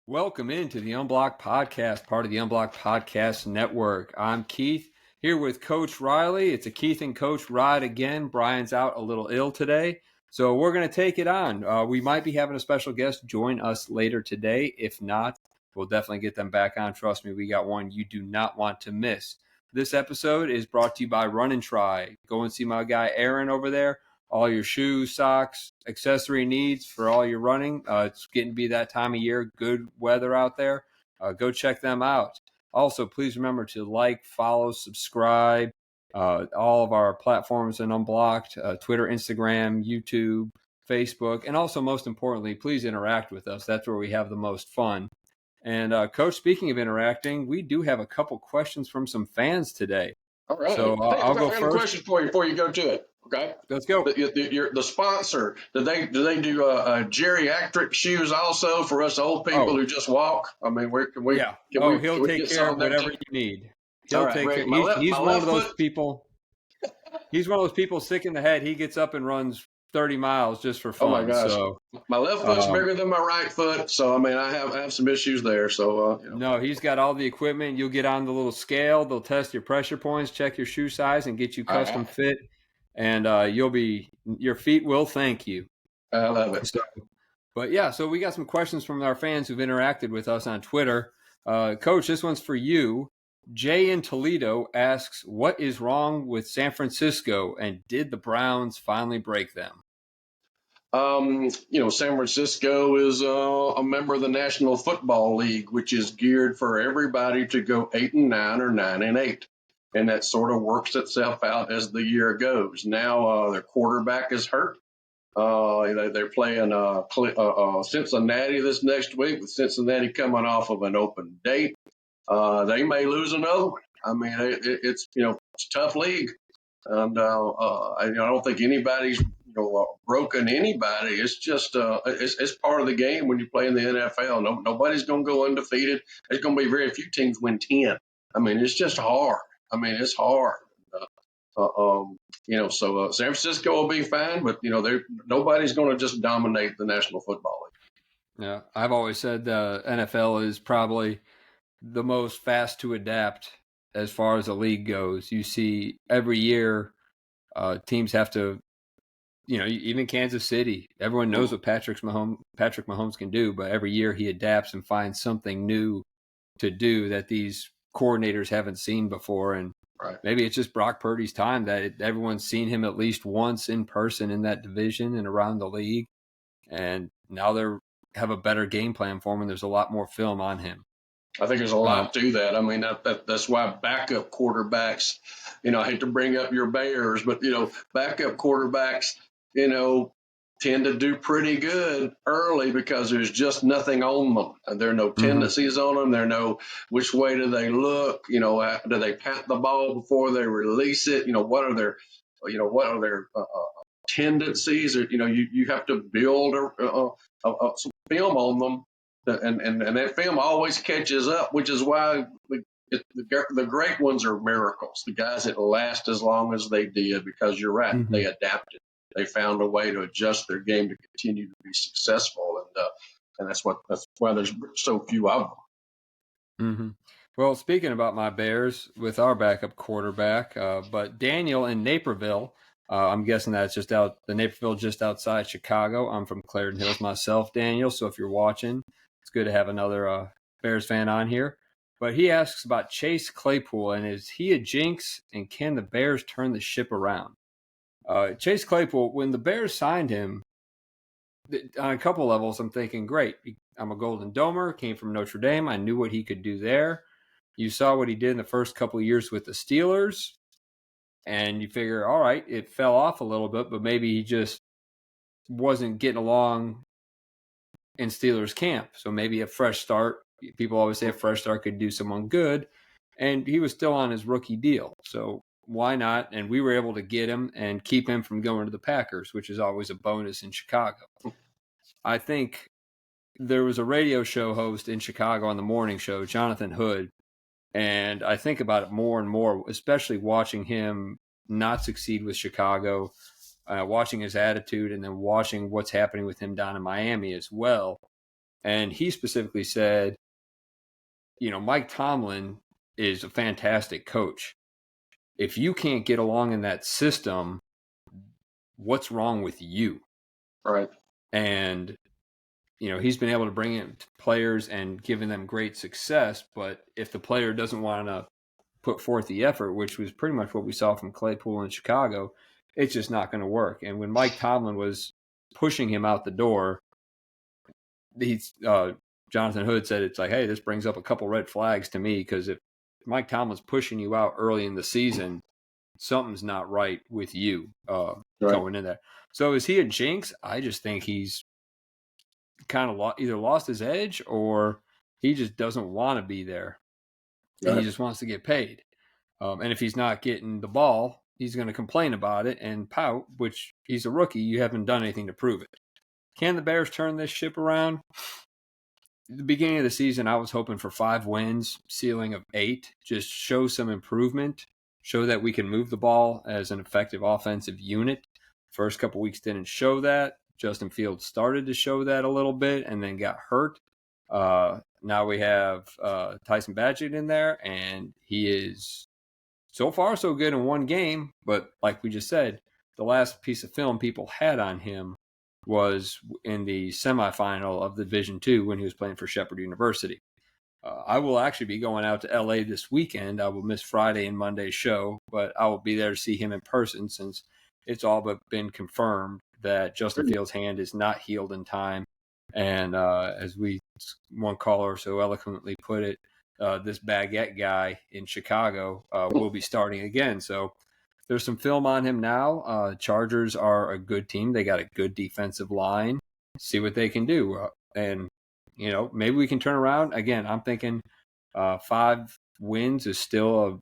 Welcome into the Unblocked podcast, part of the Unblocked podcast network. I'm Keith, here with Coach Riley. It's a Keith and Coach ride again. Brian's out a little ill today, so we're going to take it on. We might be having a special guest join us later today. If not, we'll definitely get them back on. Trust me, we got one you do not want to miss. This episode is brought to you by Run and Try. Go and see my guy Aaron over there. All your shoes, socks, accessory needs for all your running. It's getting to be that time of year. Good weather out there. Go check them out. Also, please remember to like, follow, subscribe. All of our platforms in Unblocked, Twitter, Instagram, YouTube, Facebook. And also, most importantly, please interact with us. That's where we have the most fun. And Coach, speaking of interacting, we do have a couple questions from some fans today. All right. So Hey, I'll go I got first. a question for you before you go to it. Okay. Let's go. The sponsor, do they do geriatric shoes also for us old people who just walk? I mean, where can we? Yeah. Can He'll take care of whatever you need. He'll take care. He's one of those people. He's one of those people sick in the head. He gets up and runs 30 miles just for fun. Oh my gosh. So, my left foot's bigger than my right foot, so I mean, I have some issues there. So No, he's got all the equipment. You'll get on the little scale. They'll test your pressure points, check your shoe size, and get you custom fit. And your feet will thank you. I love it. So we got some questions from our fans who've interacted with us on Twitter. Coach, this one's for you. Jay in Toledo asks, what is wrong with San Francisco, and did the Browns finally break them? San Francisco is a member of the National Football League, which is geared for everybody to go 8-9 or 9-8. And that sort of works itself out as the year goes. Now their quarterback is hurt. They're playing Cincinnati this next week, with Cincinnati coming off of an open date. They may lose another one. I mean, it's a tough league, and I don't think anybody's broken anybody. It's just it's part of the game when you play in the NFL. Nobody's going to go undefeated. There's going to be very few teams win 10. I mean, it's just hard. I mean, it's hard. So San Francisco will be fine, but nobody's going to just dominate the National Football League. Yeah, I've always said the NFL is probably the most fast to adapt as far as the league goes. You see every year teams have to, even Kansas City, everyone knows what Patrick Mahomes can do, but every year he adapts and finds something new to do that these coordinators haven't seen before. And maybe it's just Brock Purdy's time that everyone's seen him at least once in person in that division and around the league. And now they have a better game plan for him, and there's a lot more film on him. I think there's a lot to that. I mean, that's why backup quarterbacks, I hate to bring up your Bears, but, backup quarterbacks, tend to do pretty good early because there's just nothing on them. And there are no tendencies on them. There are no which way do they look? Do they pat the ball before they release it? What are their tendencies? Or, you have to build some film on them. And that film always catches up, which is why the great ones are miracles. The guys that last as long as they did, because you're right, they adapted. They found a way to adjust their game to continue to be successful, and that's why there's so few of them. Well, speaking about my Bears with our backup quarterback, but Daniel in Naperville, I'm guessing that's the Naperville just outside Chicago. I'm from Clarendon Hills myself, Daniel. So if you're watching, it's good to have another Bears fan on here. But he asks about Chase Claypool, and is he a jinx, and can the Bears turn the ship around? Chase Claypool, when the Bears signed him, on a couple levels, I'm thinking, great. I'm a Golden Domer, came from Notre Dame. I knew what he could do there. You saw what he did in the first couple of years with the Steelers, and you figure, all right, it fell off a little bit, but maybe he just wasn't getting along in Steelers camp. So maybe a fresh start. People always say a fresh start could do someone good, and he was still on his rookie deal. So why not? And we were able to get him and keep him from going to the Packers, which is always a bonus in Chicago. I think there was a radio show host in Chicago on the morning show, Jonathan Hood, and I think about it more and more, especially watching him not succeed with Chicago, watching his attitude, and then watching what's happening with him down in Miami as well. And he specifically said, Mike Tomlin is a fantastic coach. If you can't get along in that system, what's wrong with you? Right. And, he's been able to bring in players and giving them great success. But if the player doesn't want to put forth the effort, which was pretty much what we saw from Claypool in Chicago, it's just not going to work. And when Mike Tomlin was pushing him out the door, Jonathan Hood said, it's like, hey, this brings up a couple red flags to me, because if Mike Tomlin's pushing you out early in the season, something's not right with you going in there. So is he a jinx? I just think he's kind of either lost his edge, or he just doesn't want to be there. And he just wants to get paid. And if he's not getting the ball, he's going to complain about it and pout, which he's a rookie. You haven't done anything to prove it. Can the Bears turn this ship around? At the beginning of the season, I was hoping for 5 wins, ceiling of 8. Just show some improvement, show that we can move the ball as an effective offensive unit. First couple weeks didn't show that. Justin Fields started to show that a little bit and then got hurt. Now we have Tyson Badgett in there, and he is so far so good in one game. But like we just said, the last piece of film people had on him was in the semifinal of the Division II when he was playing for Shepherd University. I will actually be going out to LA this weekend. I will miss Friday and Monday's show, but I will be there to see him in person, since it's all but been confirmed that Justin Fields' hand is not healed in time. And as one caller so eloquently put it, this baguette guy in Chicago will be starting again. So there's some film on him now. Chargers are a good team. They got a good defensive line. See what they can do. And, maybe we can turn around. Again, I'm thinking 5 wins is still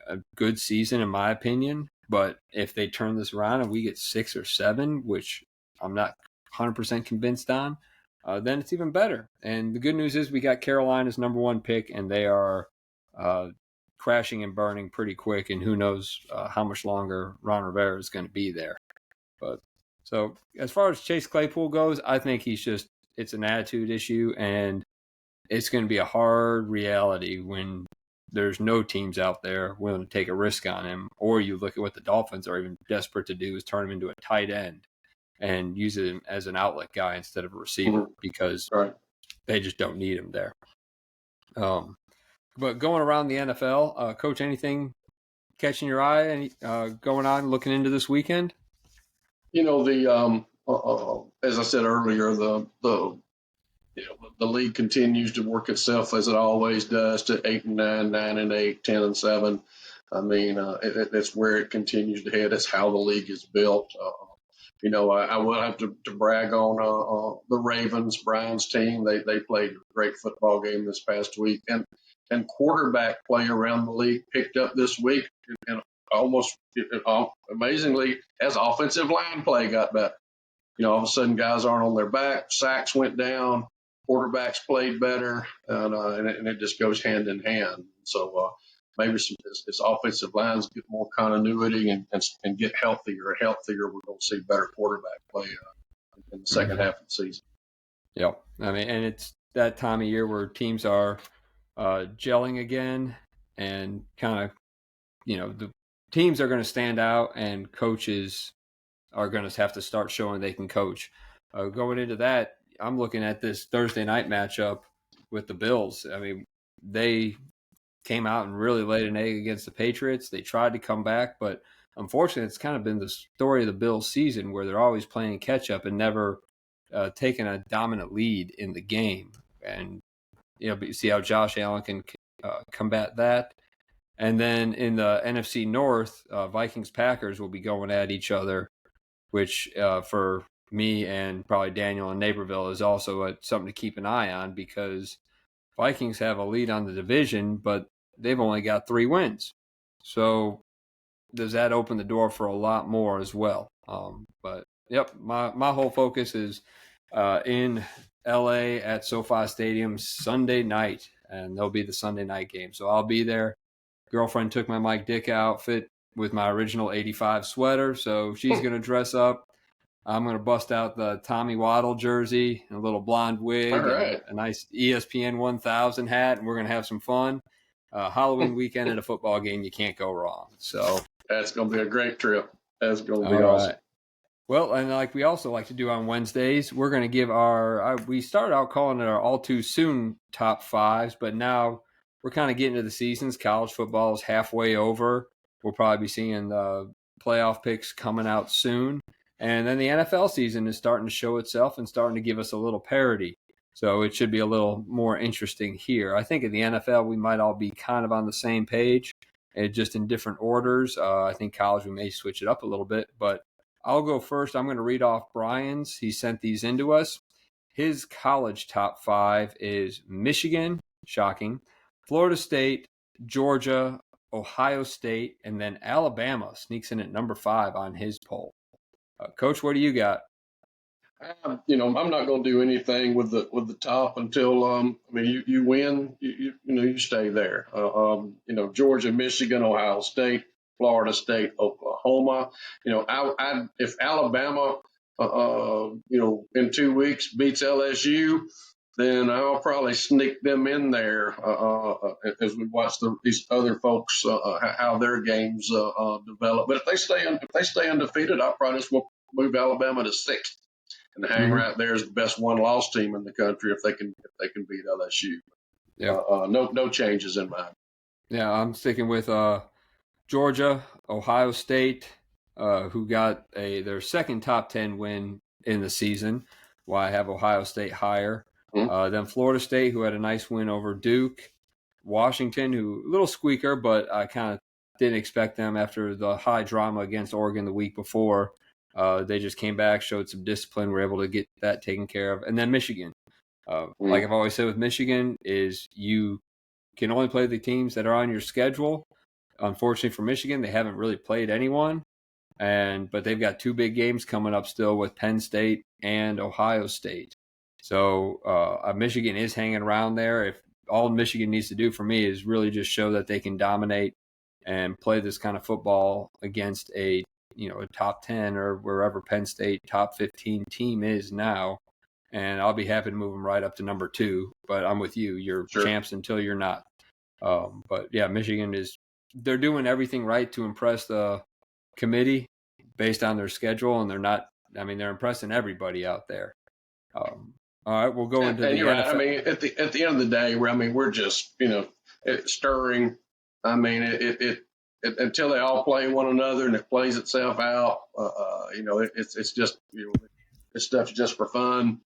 a good season, in my opinion. But if they turn this around and we get 6 or 7, which I'm not 100% convinced on, then it's even better. And the good news is we got Carolina's number 1 pick, and they are crashing and burning pretty quick, and who knows how much longer Ron Rivera is going to be there. But so as far as Chase Claypool goes, I think it's an attitude issue, and it's going to be a hard reality when there's no teams out there willing to take a risk on him. Or you look at what the Dolphins are even desperate to do, is turn him into a tight end and use him as an outlet guy instead of a receiver, because they just don't need him there. But going around the NFL, Coach, anything catching your eye? Any going on looking into this weekend? As I said earlier, the league continues to work itself as it always does to 8-9, 9-8, 10-7. I mean, it's where it continues to head. It's how the league is built. I will have to brag on the Ravens, Brian's team. They played a great football game this past week, and quarterback play around the league picked up this week, and almost amazingly, as offensive line play got better. All of a sudden, guys aren't on their back. Sacks went down. Quarterbacks played better, and it just goes hand in hand. So maybe as offensive lines get more continuity and get healthier, we're going to see better quarterback play in the second half of the season. Yeah, I mean, and it's that time of year where teams are gelling again, and kind of, the teams are going to stand out, and coaches are going to have to start showing they can coach. Going into that, I'm looking at this Thursday night matchup with the Bills. I mean, they came out and really laid an egg against the Patriots. They tried to come back, but unfortunately, it's kind of been the story of the Bills season, where they're always playing catch up and never taking a dominant lead in the game. And, but you see how Josh Allen can combat that. And then in the NFC North, Vikings-Packers will be going at each other, which for me and probably Daniel in Naperville is also something to keep an eye on, because Vikings have a lead on the division, but they've only got 3 wins. So does that open the door for a lot more as well? But yep, my whole focus is in LA at SoFi Stadium Sunday night, and there'll be the Sunday night game. So I'll be there. Girlfriend took my Mike Dick outfit with my original 85 sweater, so she's going to dress up. I'm going to bust out the Tommy Waddle jersey and a little blonde All wig and right. a nice ESPN 1000 hat, and we're going to have some fun. Halloween weekend at a football game, you can't go wrong. So, That's going to be a great trip. That's going to be all awesome. right. Well, and like we also like to do on Wednesdays, we're going to give we started out calling it our all too soon top fives, but now we're kind of getting to the seasons. College football is halfway over. We'll probably be seeing the playoff picks coming out soon. And then the NFL season is starting to show itself and starting to give us a little parity. So it should be a little more interesting here. I think in the NFL, we might all be kind of on the same page, just in different orders. I think college, we may switch it up a little bit, but I'll go first. I'm going to read off Brian's. He sent these into us. His college top five is Michigan, shocking, Florida State, Georgia, Ohio State, and then Alabama sneaks in at number 5 on his poll. Coach, what do you got? I'm not going to do anything with the top until I mean you win, you stay there. Georgia, Michigan, Ohio State, Florida State, Oklahoma. If Alabama, in 2 weeks beats LSU, then I'll probably sneak them in there as we watch these other folks how their games develop. But if they stay undefeated, I'll probably just move Alabama to sixth and hang Mm-hmm. right there as the best one-loss team in the country if they can beat LSU. Yeah, No changes in mind. yeah, I'm sticking with Georgia, Ohio State, who got their second top 10 win in the season. Why I have Ohio State higher. Hmm. Then Florida State, who had a nice win over Duke. Washington, who a little squeaker, but I kind of didn't expect them after the high drama against Oregon the week before. They just came back, showed some discipline, were able to get that taken care of. And then Michigan. Like I've always said with Michigan, is you can only play the teams that are on your schedule. Unfortunately for Michigan, they haven't really played anyone, but they've got 2 big games coming up still with Penn State and Ohio State. So Michigan is hanging around there. If all Michigan needs to do for me is really just show that they can dominate and play this kind of football against a top 10 or wherever Penn State top 15 team is now, and I'll be happy to move them right up to number 2. But I'm with you. You're Sure. champs until you're not. But yeah, Michigan they're doing everything right to impress the committee based on their schedule, and they're not. I mean, they're impressing everybody out there. All right, we'll go into And the you're right. I NFL. mean, at the end of the day, we're just it's stirring. I mean, until they all play one another and it plays itself out. It's just this stuff's just for fun.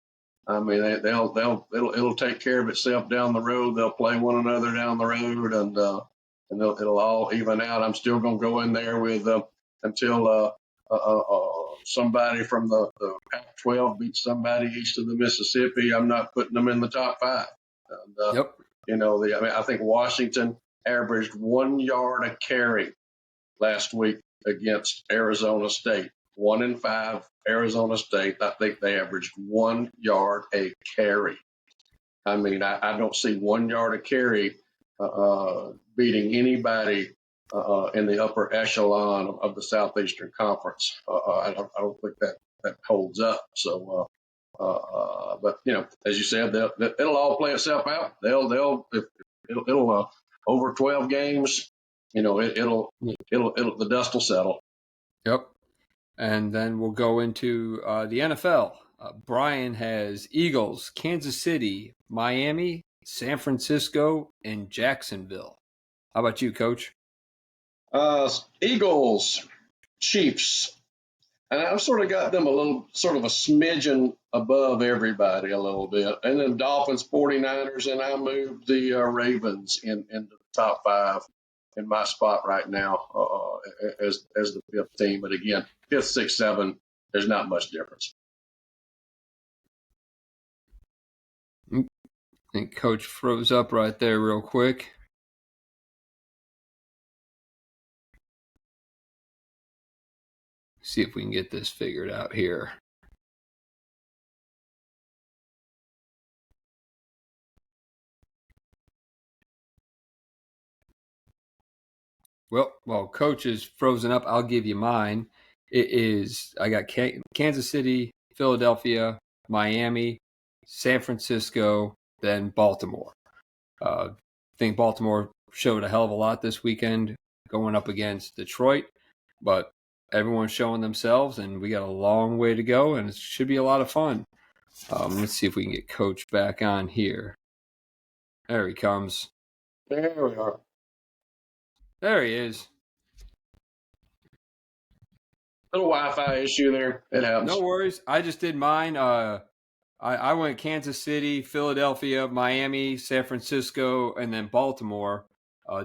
I mean, it'll take care of itself down the road. They'll play one another down the road, and it'll all even out. I'm still going to go in there with until somebody from the Pac-12 beats somebody east of the Mississippi. I'm not putting them in the top five. And, Yep. I think Washington averaged 1 yard a carry last week against Arizona State. 1-5, Arizona State. I think they averaged 1 yard a carry. I mean, I don't see 1 yard a carry beating anybody in the upper echelon of the Southeastern Conference. I don't think that holds up. So, but as you said, it'll all play itself out. It'll over 12 games. The dust will settle. Yep. And then we'll go into the NFL. Brian has Eagles, Kansas City, Miami, San Francisco, and Jacksonville. How about you, Coach? Eagles, Chiefs, and I've sort of got them a little, sort of a smidgen above everybody a little bit. And then Dolphins, 49ers, and I moved the Ravens into the top five in my spot right now as the fifth team. But again, fifth, sixth, seven, there's not much difference. I think Coach froze up right there real quick. See if we can get this figured out here. Well, while Coach is frozen up, I'll give you mine. it is. I got Kansas City, Philadelphia, Miami, San Francisco, then Baltimore. I think Baltimore showed a hell of a lot this weekend going up against Detroit, but everyone's showing themselves, and we got a long way to go, and it should be a lot of fun. Let's see if we can get Coach back on here. There he comes. There we are. There he is. Little Wi-Fi issue there. It happens. No worries. I just did mine. I went Kansas City, Philadelphia, Miami, San Francisco, and then Baltimore.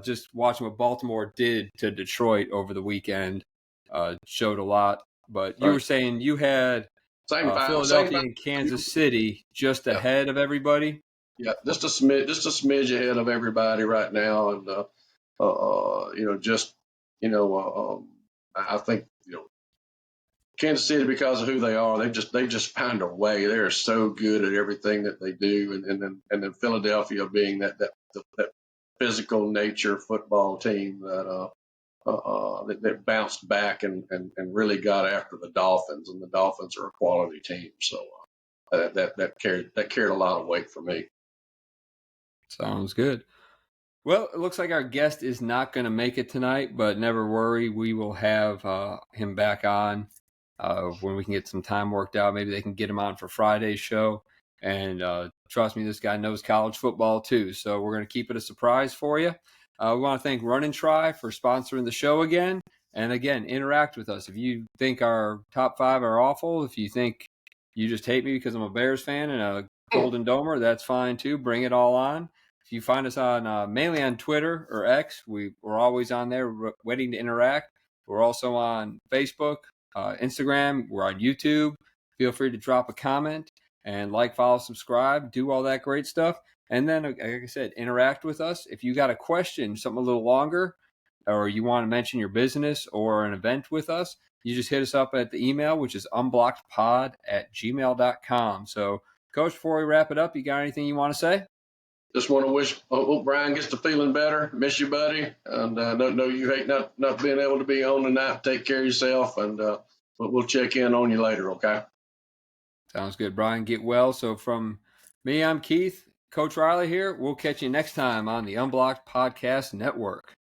Just watching what Baltimore did to Detroit over the weekend showed a lot. But you were saying you had Philadelphia and Kansas City just ahead of everybody. Yeah, just a smidge ahead of everybody right now, and I think Kansas City, because of who they are, they just find a way. They are so good at everything that they do, and then Philadelphia being that physical nature football team that bounced back and really got after the Dolphins, and the Dolphins are a quality team. So that carried a lot of weight for me. Sounds good. Well, it looks like our guest is not going to make it tonight, but never worry. We will have him back on when we can get some time worked out. Maybe they can get him on for Friday's show. And trust me, this guy knows college football too. So we're going to keep it a surprise for you. We want to thank Run and Try for sponsoring the show again. And again, interact with us. If you think our top 5 are awful, if you think you just hate me because I'm a Bears fan and a Golden Domer, that's fine too. Bring it all on. If you find us on mainly on Twitter or X, we're always on there waiting to interact. We're also on Facebook, Instagram. We're on YouTube. Feel free to drop a comment and like, follow, subscribe, do all that great stuff. And then, like I said, interact with us. If you got a question, something a little longer, or you want to mention your business or an event with us, you just hit us up at the email, which is unblockedpod@gmail.com. So, Coach, before we wrap it up, you got anything you want to say? Just want to wish hope Brian gets to feeling better. Miss you, buddy, and know you hate not being able to be on tonight. Take care of yourself, and we'll check in on you later. Okay. Sounds good, Brian. Get well. So from me, I'm Keith. Coach Riley here. We'll catch you next time on the Unblocked Podcast Network.